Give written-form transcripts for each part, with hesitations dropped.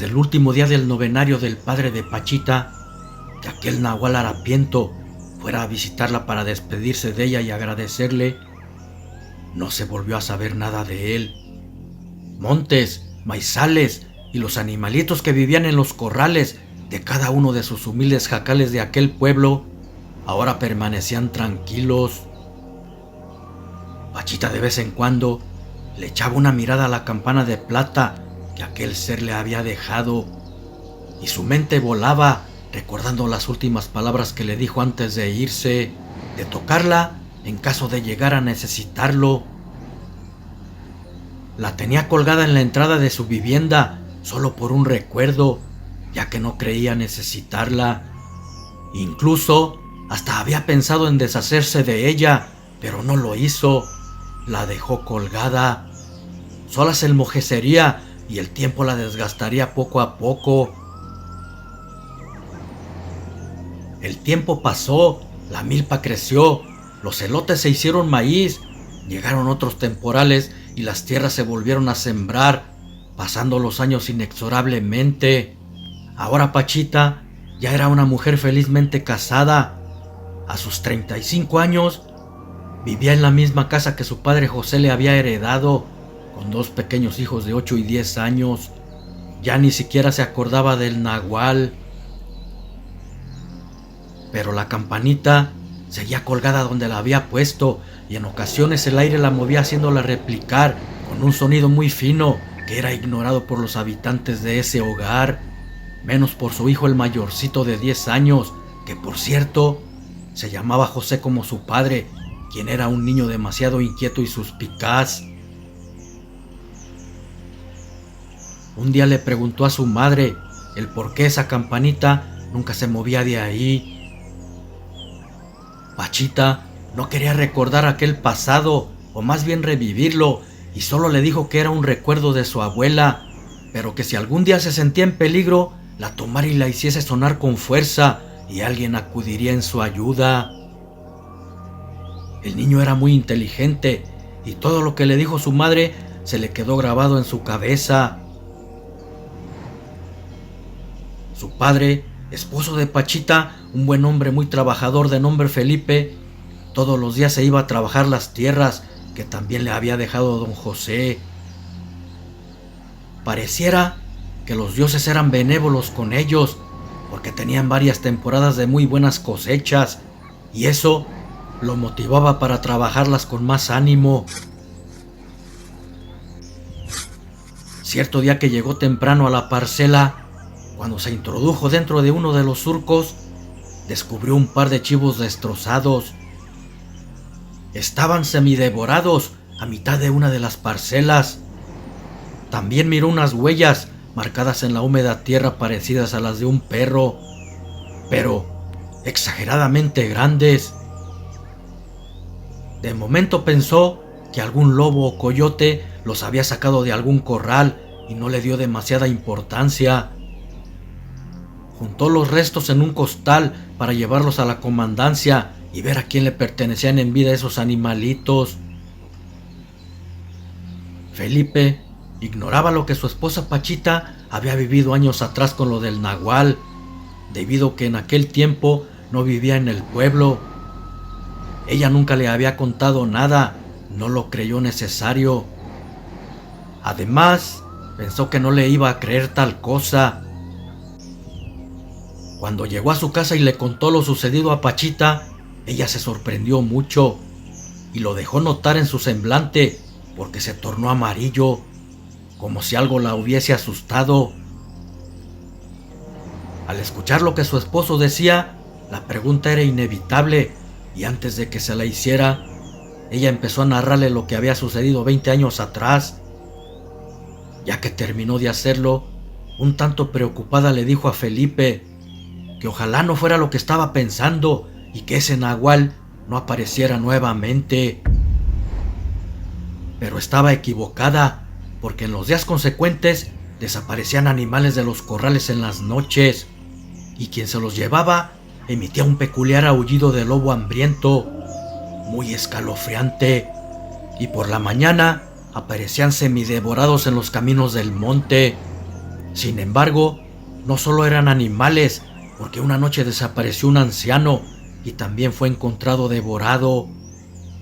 desde el último día del novenario del padre de Pachita, que aquel nahual harapiento fuera a visitarla para despedirse de ella y agradecerle, no se volvió a saber nada de él. Montes, maizales y los animalitos que vivían en los corrales de cada uno de sus humildes jacales de aquel pueblo ahora permanecían tranquilos. Pachita de vez en cuando le echaba una mirada a la campana de plata que aquel ser le había dejado, y su mente volaba recordando las últimas palabras que le dijo antes de irse, de tocarla en caso de llegar a necesitarlo. La tenía colgada en la entrada de su vivienda solo por un recuerdo, ya que no creía necesitarla. Incluso hasta había pensado en deshacerse de ella, pero no lo hizo. La dejó colgada. Sola se enmojecería y el tiempo la desgastaría poco a poco. El tiempo pasó, la milpa creció, los elotes se hicieron maíz, llegaron otros temporales y las tierras se volvieron a sembrar, pasando los años inexorablemente. Ahora Pachita ya era una mujer felizmente casada. A sus 35 años vivía en la misma casa que su padre José le había heredado, con 2 pequeños hijos de 8 y 10 años. Ya ni siquiera se acordaba del nahual. Pero la campanita seguía colgada donde la había puesto, y en ocasiones el aire la movía haciéndola replicar con un sonido muy fino que era ignorado por los habitantes de ese hogar, menos por su hijo el mayorcito de 10 años, que por cierto se llamaba José como su padre, quien era un niño demasiado inquieto y suspicaz. Un día le preguntó a su madre el por qué esa campanita nunca se movía de ahí. Pachita no quería recordar aquel pasado, o más bien revivirlo, y solo le dijo que era un recuerdo de su abuela, pero que si algún día se sentía en peligro, la tomara y la hiciese sonar con fuerza, y alguien acudiría en su ayuda. El niño era muy inteligente, y todo lo que le dijo su madre se le quedó grabado en su cabeza. Su padre, esposo de Pachita, un buen hombre muy trabajador de nombre Felipe, todos los días se iba a trabajar las tierras que también le había dejado don José. Pareciera que los dioses eran benévolos con ellos, porque tenían varias temporadas de muy buenas cosechas, y eso lo motivaba para trabajarlas con más ánimo. Cierto día que llegó temprano a la parcela, cuando se introdujo dentro de uno de los surcos, descubrió un par de chivos destrozados. Estaban semidevorados a mitad de una de las parcelas. También miró unas huellas marcadas en la húmeda tierra parecidas a las de un perro, pero exageradamente grandes. De momento pensó que algún lobo o coyote los había sacado de algún corral y no le dio demasiada importancia. Juntó los restos en un costal para llevarlos a la comandancia y ver a quién le pertenecían en vida esos animalitos. Felipe ignoraba lo que su esposa Pachita había vivido años atrás con lo del nahual, debido a que en aquel tiempo no vivía en el pueblo. Ella nunca le había contado nada, no lo creyó necesario. Además, pensó que no le iba a creer tal cosa. Cuando llegó a su casa y le contó lo sucedido a Pachita, ella se sorprendió mucho y lo dejó notar en su semblante, porque se tornó amarillo, como si algo la hubiese asustado. Al escuchar lo que su esposo decía, la pregunta era inevitable, y antes de que se la hiciera, ella empezó a narrarle lo que había sucedido 20 años atrás. Ya que terminó de hacerlo, un tanto preocupada le dijo a Felipe que ojalá no fuera lo que estaba pensando y que ese nahual no apareciera nuevamente. Pero estaba equivocada, porque en los días consecuentes desaparecían animales de los corrales en las noches, y quien se los llevaba emitía un peculiar aullido de lobo hambriento, muy escalofriante, y por la mañana aparecían semidevorados en los caminos del monte. Sin embargo, no solo eran animales, porque una noche desapareció un anciano y también fue encontrado devorado.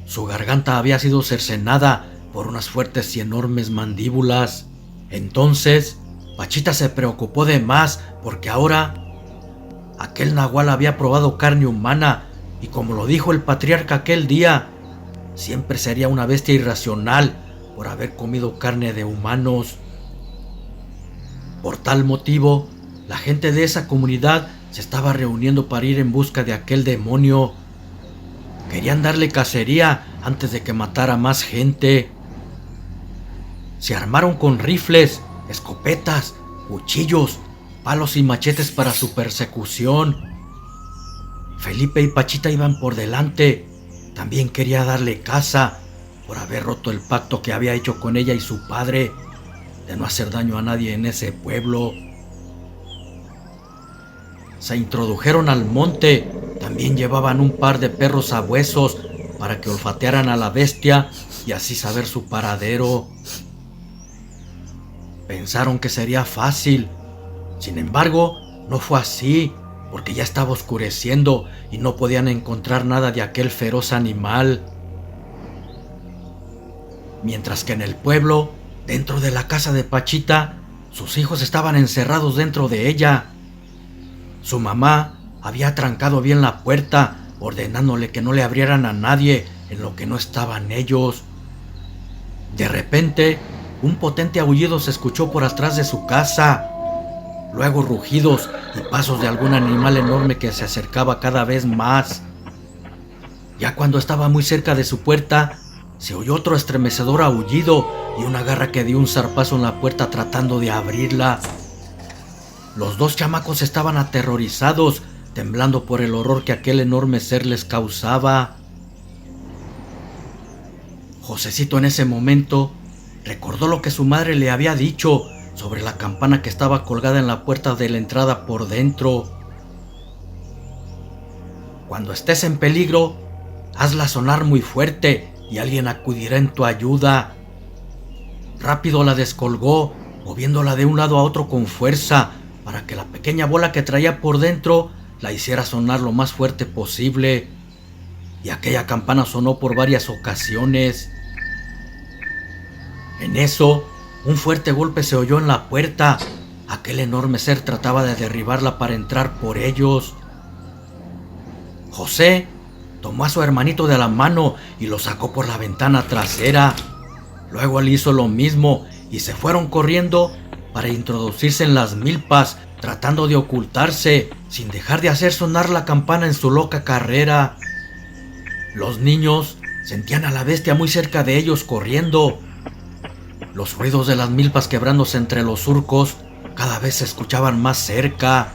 Su garganta había sido cercenada por unas fuertes y enormes mandíbulas. Entonces, Pachita se preocupó de más porque ahora aquel nahual había probado carne humana y, como lo dijo el patriarca aquel día, siempre sería una bestia irracional por haber comido carne de humanos. Por tal motivo, la gente de esa comunidad se estaba reuniendo para ir en busca de aquel demonio. Querían darle cacería antes de que matara más gente. Se armaron con rifles, escopetas, cuchillos, palos y machetes para su persecución. Felipe y Pachita iban por delante. También quería darle caza por haber roto el pacto que había hecho con ella y su padre de no hacer daño a nadie en ese pueblo. Se introdujeron al monte. También llevaban un par de perros sabuesos para que olfatearan a la bestia y así saber su paradero. Pensaron que sería fácil. Sin embargo, no fue así, porque ya estaba oscureciendo y no podían encontrar nada de aquel feroz animal. Mientras que en el pueblo, dentro de la casa de Pachita, sus hijos estaban encerrados dentro de ella. Su mamá había trancado bien la puerta, ordenándole que no le abrieran a nadie en lo que no estaban ellos. De repente, un potente aullido se escuchó por atrás de su casa. Luego rugidos y pasos de algún animal enorme que se acercaba cada vez más. Ya cuando estaba muy cerca de su puerta, se oyó otro estremecedor aullido y una garra que dio un zarpazo en la puerta tratando de abrirla. Los dos chamacos estaban aterrorizados, temblando por el horror que aquel enorme ser les causaba. Josecito en ese momento recordó lo que su madre le había dicho sobre la campana que estaba colgada en la puerta de la entrada por dentro. Cuando estés en peligro, hazla sonar muy fuerte y alguien acudirá en tu ayuda. Rápido la descolgó, moviéndola de un lado a otro con fuerza, para que la pequeña bola que traía por dentro la hiciera sonar lo más fuerte posible. Y aquella campana sonó por varias ocasiones. En eso, un fuerte golpe se oyó en la puerta. Aquel enorme ser trataba de derribarla para entrar por ellos. José tomó a su hermanito de la mano y lo sacó por la ventana trasera. Luego él hizo lo mismo y se fueron corriendo para introducirse en las milpas, tratando de ocultarse sin dejar de hacer sonar la campana en su loca carrera. Los niños sentían a la bestia muy cerca de ellos corriendo. Los ruidos de las milpas quebrándose entre los surcos cada vez se escuchaban más cerca.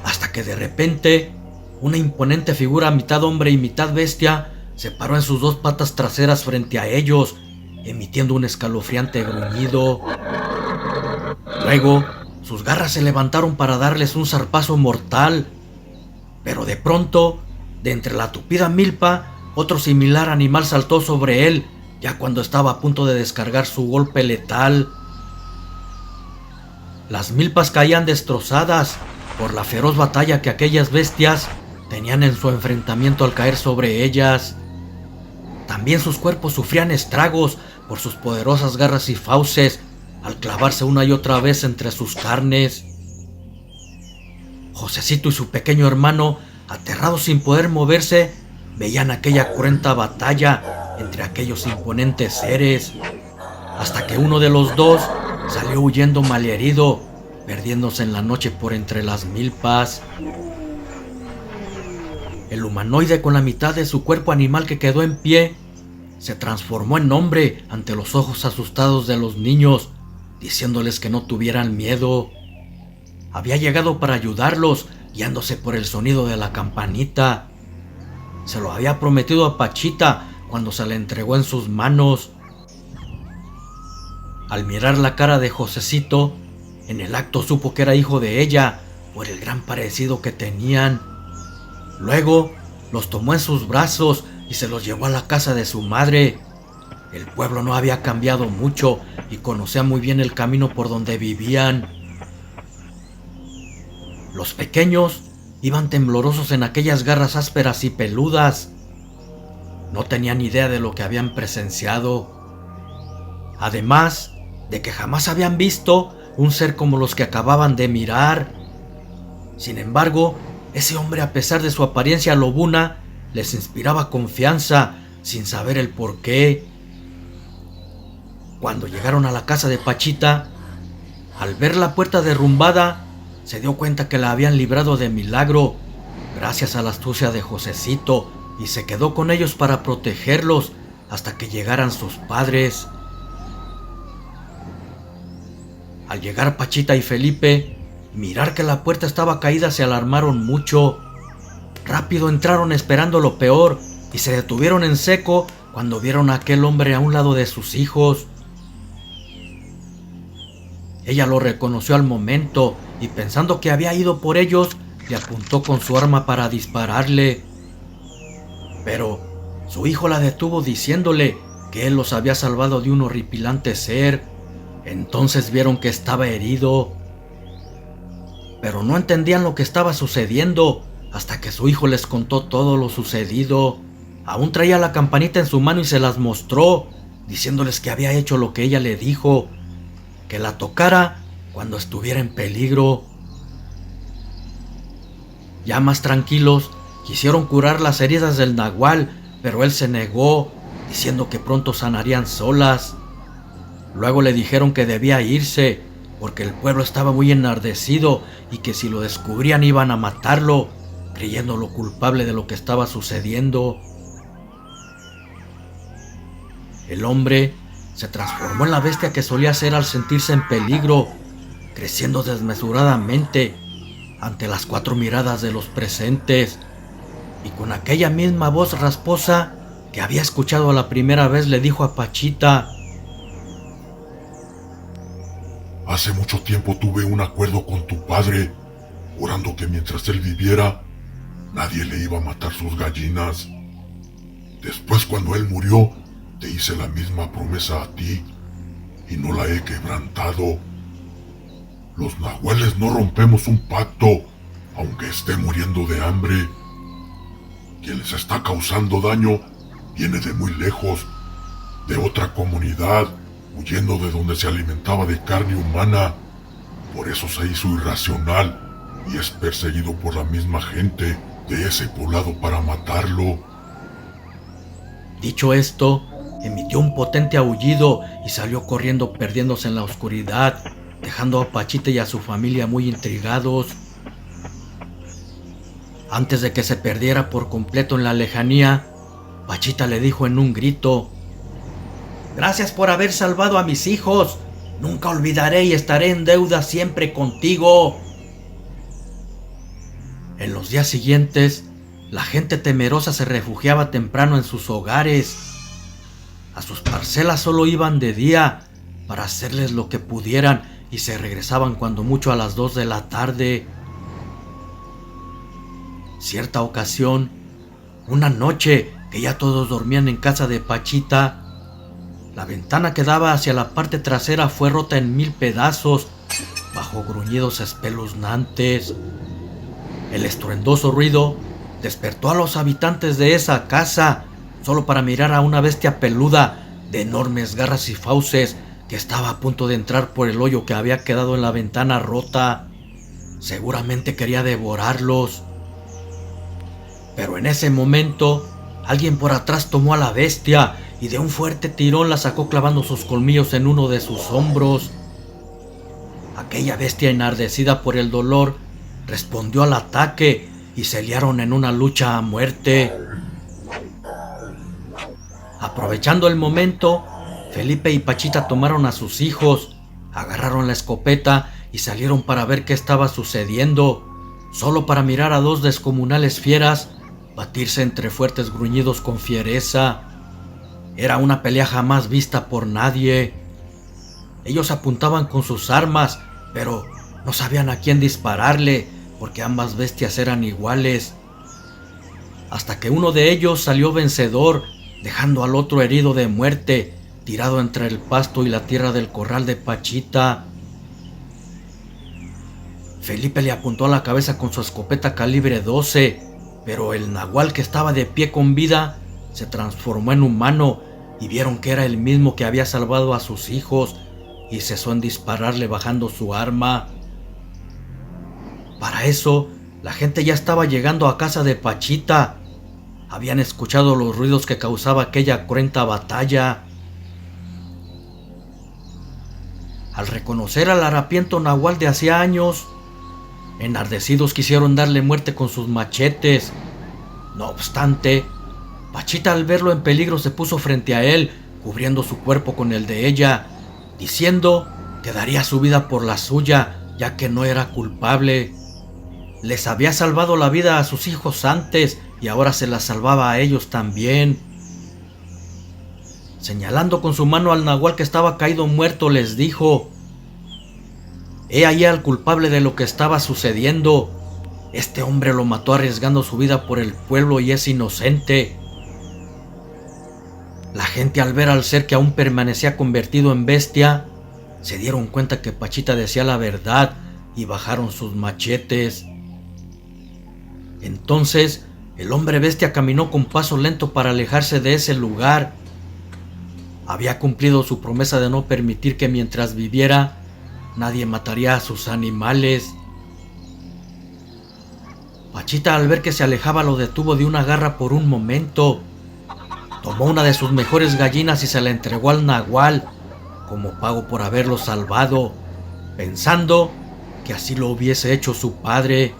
Hasta que de repente, una imponente figura mitad hombre y mitad bestia se paró en sus dos patas traseras frente a ellos, emitiendo un escalofriante gruñido. Luego, sus garras se levantaron para darles un zarpazo mortal. Pero de pronto, de entre la tupida milpa, otro similar animal saltó sobre él, ya cuando estaba a punto de descargar su golpe letal. Las milpas caían destrozadas por la feroz batalla que aquellas bestias tenían en su enfrentamiento al caer sobre ellas. También sus cuerpos sufrían estragos por sus poderosas garras y fauces al clavarse una y otra vez entre sus carnes. Josecito y su pequeño hermano, aterrados sin poder moverse, veían aquella cruenta batalla entre aquellos imponentes seres, hasta que uno de los dos salió huyendo malherido, perdiéndose en la noche por entre las milpas. El humanoide, con la mitad de su cuerpo animal que quedó en pie, se transformó en hombre ante los ojos asustados de los niños, diciéndoles que no tuvieran miedo. Había llegado para ayudarlos, guiándose por el sonido de la campanita. Se lo había prometido a Pachita cuando se le entregó en sus manos. Al mirar la cara de Josecito, en el acto supo que era hijo de ella por el gran parecido que tenían. Luego los tomó en sus brazos y se los llevó a la casa de su madre. El pueblo no había cambiado mucho y conocía muy bien el camino por donde vivían. Los pequeños iban temblorosos en aquellas garras ásperas y peludas. No tenían idea de lo que habían presenciado. Además de que jamás habían visto un ser como los que acababan de mirar. Sin embargo, ese hombre, a pesar de su apariencia lobuna, les inspiraba confianza sin saber el por qué. Cuando llegaron a la casa de Pachita, al ver la puerta derrumbada, se dio cuenta que la habían librado de milagro, gracias a la astucia de Josecito, y se quedó con ellos para protegerlos hasta que llegaran sus padres. Al llegar Pachita y Felipe, mirar que la puerta estaba caída, se alarmaron mucho. Rápido entraron esperando lo peor y se detuvieron en seco cuando vieron a aquel hombre a un lado de sus hijos. Ella lo reconoció al momento y, pensando que había ido por ellos, le apuntó con su arma para dispararle. Pero su hijo la detuvo diciéndole que él los había salvado de un horripilante ser. Entonces vieron que estaba herido, pero no entendían lo que estaba sucediendo hasta que su hijo les contó todo lo sucedido. Aún traía la campanita en su mano y se las mostró, diciéndoles que había hecho lo que ella le dijo, que la tocara cuando estuviera en peligro. Ya más tranquilos, quisieron curar las heridas del nahual, pero él se negó, diciendo que pronto sanarían solas. Luego le dijeron que debía irse, porque el pueblo estaba muy enardecido y que si lo descubrían iban a matarlo, creyéndolo culpable de lo que estaba sucediendo. El hombre se transformó en la bestia que solía ser al sentirse en peligro, creciendo desmesuradamente ante las 4 miradas de los presentes, y con aquella misma voz rasposa que había escuchado la primera vez le dijo a Pachita: Hace mucho tiempo tuve un acuerdo con tu padre, jurando que mientras él viviera, nadie le iba a matar sus gallinas. Después, cuando él murió, te hice la misma promesa a ti y no la he quebrantado. Los nahuales no rompemos un pacto, aunque esté muriendo de hambre. Quien les está causando daño viene de muy lejos, de otra comunidad, huyendo de donde se alimentaba de carne humana. Por eso se hizo irracional y es perseguido por la misma gente de ese poblado para matarlo. Dicho esto, emitió un potente aullido y salió corriendo, perdiéndose en la oscuridad, dejando a Pachita y a su familia muy intrigados. Antes de que se perdiera por completo en la lejanía, Pachita le dijo en un grito: «Gracias por haber salvado a mis hijos. Nunca olvidaré y estaré en deuda siempre contigo». En los días siguientes, la gente temerosa se refugiaba temprano en sus hogares. A sus parcelas solo iban de día para hacerles lo que pudieran y se regresaban cuando mucho a las 2 de la tarde. Cierta ocasión, una noche que ya todos dormían en casa de Pachita, la ventana que daba hacia la parte trasera fue rota en 1000 pedazos bajo gruñidos espeluznantes. El estruendoso ruido despertó a los habitantes de esa casa, solo para mirar a una bestia peluda de enormes garras y fauces que estaba a punto de entrar por el hoyo que había quedado en la ventana rota. Seguramente quería devorarlos. Pero en ese momento, alguien por atrás tomó a la bestia y de un fuerte tirón la sacó clavando sus colmillos en uno de sus hombros. Aquella bestia, enardecida por el dolor, respondió al ataque y se liaron en una lucha a muerte. Aprovechando el momento, Felipe y Pachita tomaron a sus hijos, agarraron la escopeta y salieron para ver qué estaba sucediendo, solo para mirar a 2 descomunales fieras batirse entre fuertes gruñidos con fiereza. Era una pelea jamás vista por nadie. Ellos apuntaban con sus armas, pero no sabían a quién dispararle, porque ambas bestias eran iguales. Hasta que uno de ellos salió vencedor, dejando al otro herido de muerte, tirado entre el pasto y la tierra del corral de Pachita. Felipe le apuntó a la cabeza con su escopeta calibre 12, pero el nahual, que estaba de pie con vida, se transformó en humano y vieron que era el mismo que había salvado a sus hijos, y cesó en dispararle bajando su arma. Para eso, la gente ya estaba llegando a casa de Pachita. Habían escuchado los ruidos que causaba aquella cruenta batalla. Al reconocer al harapiento nahual de hacía años, enardecidos quisieron darle muerte con sus machetes. No obstante, Pachita, al verlo en peligro, se puso frente a él, cubriendo su cuerpo con el de ella, diciendo que daría su vida por la suya, ya que no era culpable. Les había salvado la vida a sus hijos antes y ahora se la salvaba a ellos también. Señalando con su mano al nahual que estaba caído muerto, les dijo: «He ahí al culpable de lo que estaba sucediendo. Este hombre lo mató arriesgando su vida por el pueblo y es inocente». La gente, al ver al ser que aún permanecía convertido en bestia, se dieron cuenta que Pachita decía la verdad y bajaron sus machetes. Entonces, el hombre bestia caminó con paso lento para alejarse de ese lugar. Había cumplido su promesa de no permitir que mientras viviera, nadie mataría a sus animales. Pachita, al ver que se alejaba, lo detuvo de una garra por un momento. Tomó una de sus mejores gallinas y se la entregó al nahual, como pago por haberlo salvado, pensando que así lo hubiese hecho su padre.